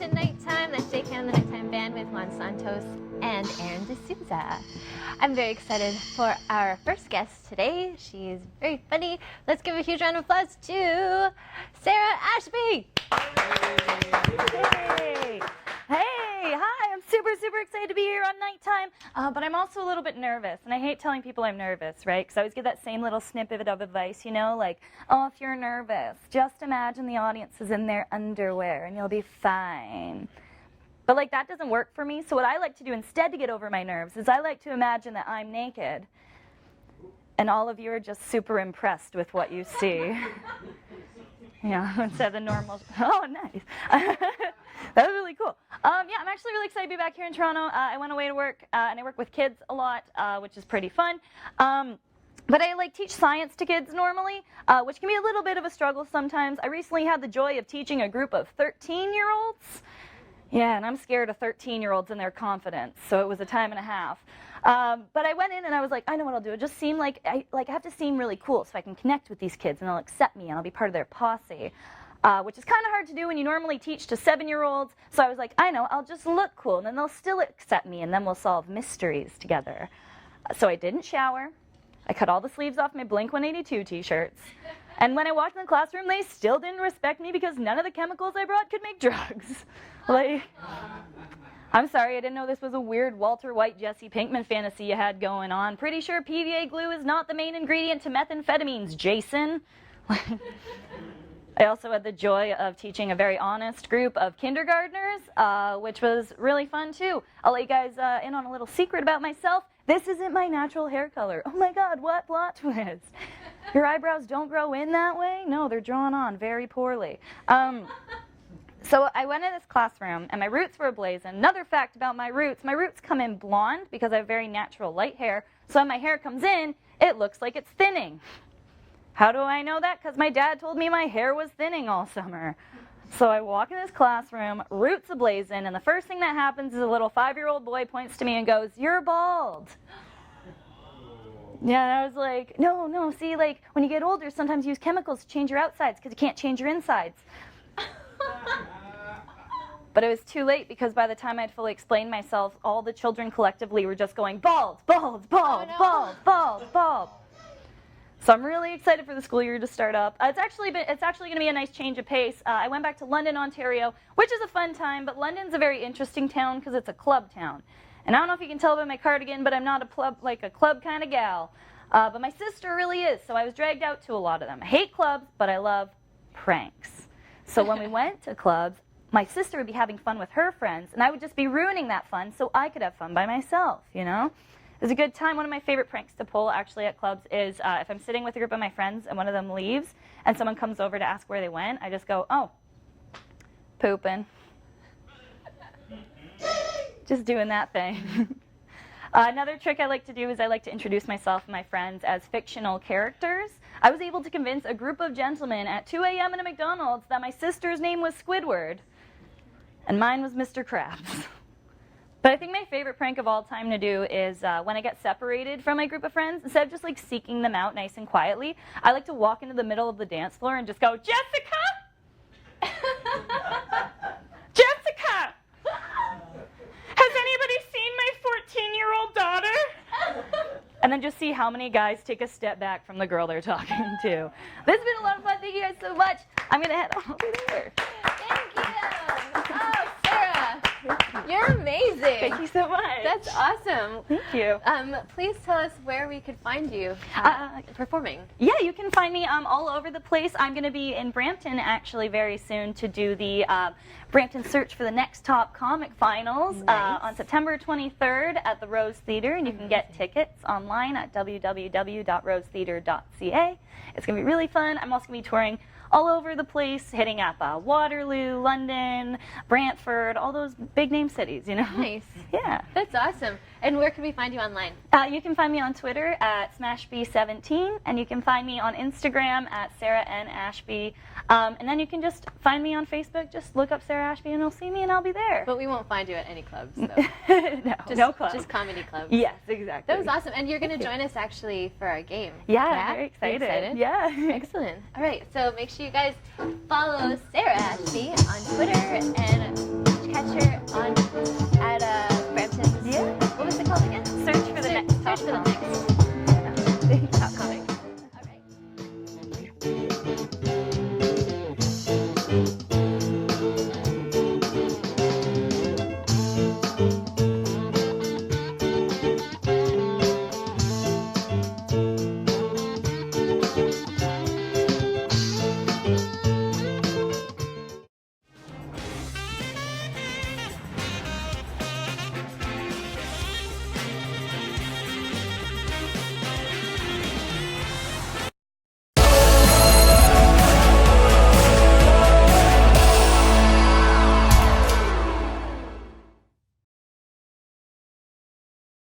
to Nighttime. That's Jake on the Nighttime Band with Juan Santos and Aaron D'Souza. I'm very excited for our first guest today. She's very funny. Let's give a huge round of applause to Sarah Ashby. Hey. Hey, hi, I'm super excited to be here on Nighttime, but I'm also a little bit nervous, and I hate telling people I'm nervous, right? Because I always get that same little snippet of advice, you know, like, oh, if you're nervous, just imagine the audience is in their underwear, and you'll be fine. But, like, that doesn't work for me, so what I like to do instead to get over my nerves is I like to imagine that I'm naked, and all of you are just super impressed with what you see. Yeah, instead of the normal, oh, nice. That was really cool. Yeah, I'm actually really excited to be back here in Toronto. I went away to work, and I work with kids a lot, which is pretty fun. But I teach science to kids normally, which can be a little bit of a struggle sometimes. I recently had the joy of teaching a group of 13-year-olds. Yeah, and I'm scared of 13-year-olds and their confidence, so it was a time and a half. But I went in and I was like, I know what I'll do. It just seem like I have to seem really cool so I can connect with these kids and they'll accept me and I'll be part of their posse. Which is kind of hard to do when you normally teach to 7-year-olds. So I was like, I know, I'll just look cool, and then they'll still accept me, and then we'll solve mysteries together. So I didn't shower. I cut all the sleeves off my Blink-182 t-shirts. And when I walked in the classroom, they still didn't respect me because none of the chemicals I brought could make drugs. I'm sorry, I didn't know this was a weird Walter White, Jesse Pinkman fantasy you had going on. Pretty sure PVA glue is not the main ingredient to methamphetamines, Jason. I also had the joy of teaching a very honest group of kindergartners, which was really fun too. I'll let you guys in on a little secret about myself. This isn't my natural hair color. Oh my God, what plot twist? Your eyebrows don't grow in that way? No, they're drawn on very poorly. So I went in this classroom, and my roots were ablazing. Another fact about my roots come in blonde because I have very natural light hair. So when my hair comes in, it looks like it's thinning. How do I know that? Because my dad told me my hair was thinning all summer. So I walk in this classroom, roots ablazing, and the first thing that happens is a little 5-year-old boy points to me and goes, "You're bald." Yeah, and I was like, no, see, when you get older, sometimes you use chemicals to change your outsides because you can't change your insides. But it was too late because by the time I'd fully explained myself, all the children collectively were just going, bald, bald, bald, bald, bald, bald. So I'm really excited for the school year to start up. It's actually going to be a nice change of pace. I went back to London, Ontario, which is a fun time, but London's a very interesting town because it's a club town. And I don't know if you can tell by my cardigan, but I'm not a club kind of gal. But my sister really is, so I was dragged out to a lot of them. I hate clubs, but I love pranks. So when we went to clubs, my sister would be having fun with her friends, and I would just be ruining that fun so I could have fun by myself, you know? It was a good time. One of my favorite pranks to pull actually at clubs is if I'm sitting with a group of my friends and one of them leaves and someone comes over to ask where they went, I just go, "Oh, pooping." Just doing that thing. Another trick I like to do is I like to introduce myself and my friends as fictional characters. I was able to convince a group of gentlemen at 2 a.m. in a McDonald's that my sister's name was Squidward and mine was Mr. Krabs. But I think my favorite prank of all time to do is when I get separated from my group of friends, instead of just seeking them out nice and quietly, I like to walk into the middle of the dance floor and just go, "Jessica! Jessica! Has anybody seen my 14-year-old daughter?" And then just see how many guys take a step back from the girl they're talking to. This has been a lot of fun. Thank you guys so much. I'm going to head over there. Thank you. Oh, Sarah. You're amazing. Thank you so much. That's awesome. Thank you. Please tell us where we could find you performing. Yeah, you can find me all over the place. I'm going to be in Brampton actually very soon to do the Brampton Search for the Next Top Comic Finals on September 23rd at the Rose Theatre, and you can get tickets online at www.rosetheatre.ca. It's going to be really fun. I'm also going to be touring all over the place, hitting up Waterloo, London, Brantford, all those big name cities, you know? Nice. Yeah. That's awesome. And where can we find you online? You can find me on Twitter at SmashB17, and you can find me on Instagram at Sarah N. Ashby. And then you can just find me on Facebook. Just look up Sarah Ashby, and you'll see me, and I'll be there. But we won't find you at any clubs, though. No clubs. Just comedy clubs. Yes, exactly. That was awesome. And you're going to join us, actually, for our game. Yeah, very excited. You excited? Yeah. Excellent. All right, so make sure you guys follow Sarah Ashby on Twitter and lecture at Brampton. Yeah. What was it called again? Search for the next Search for the top next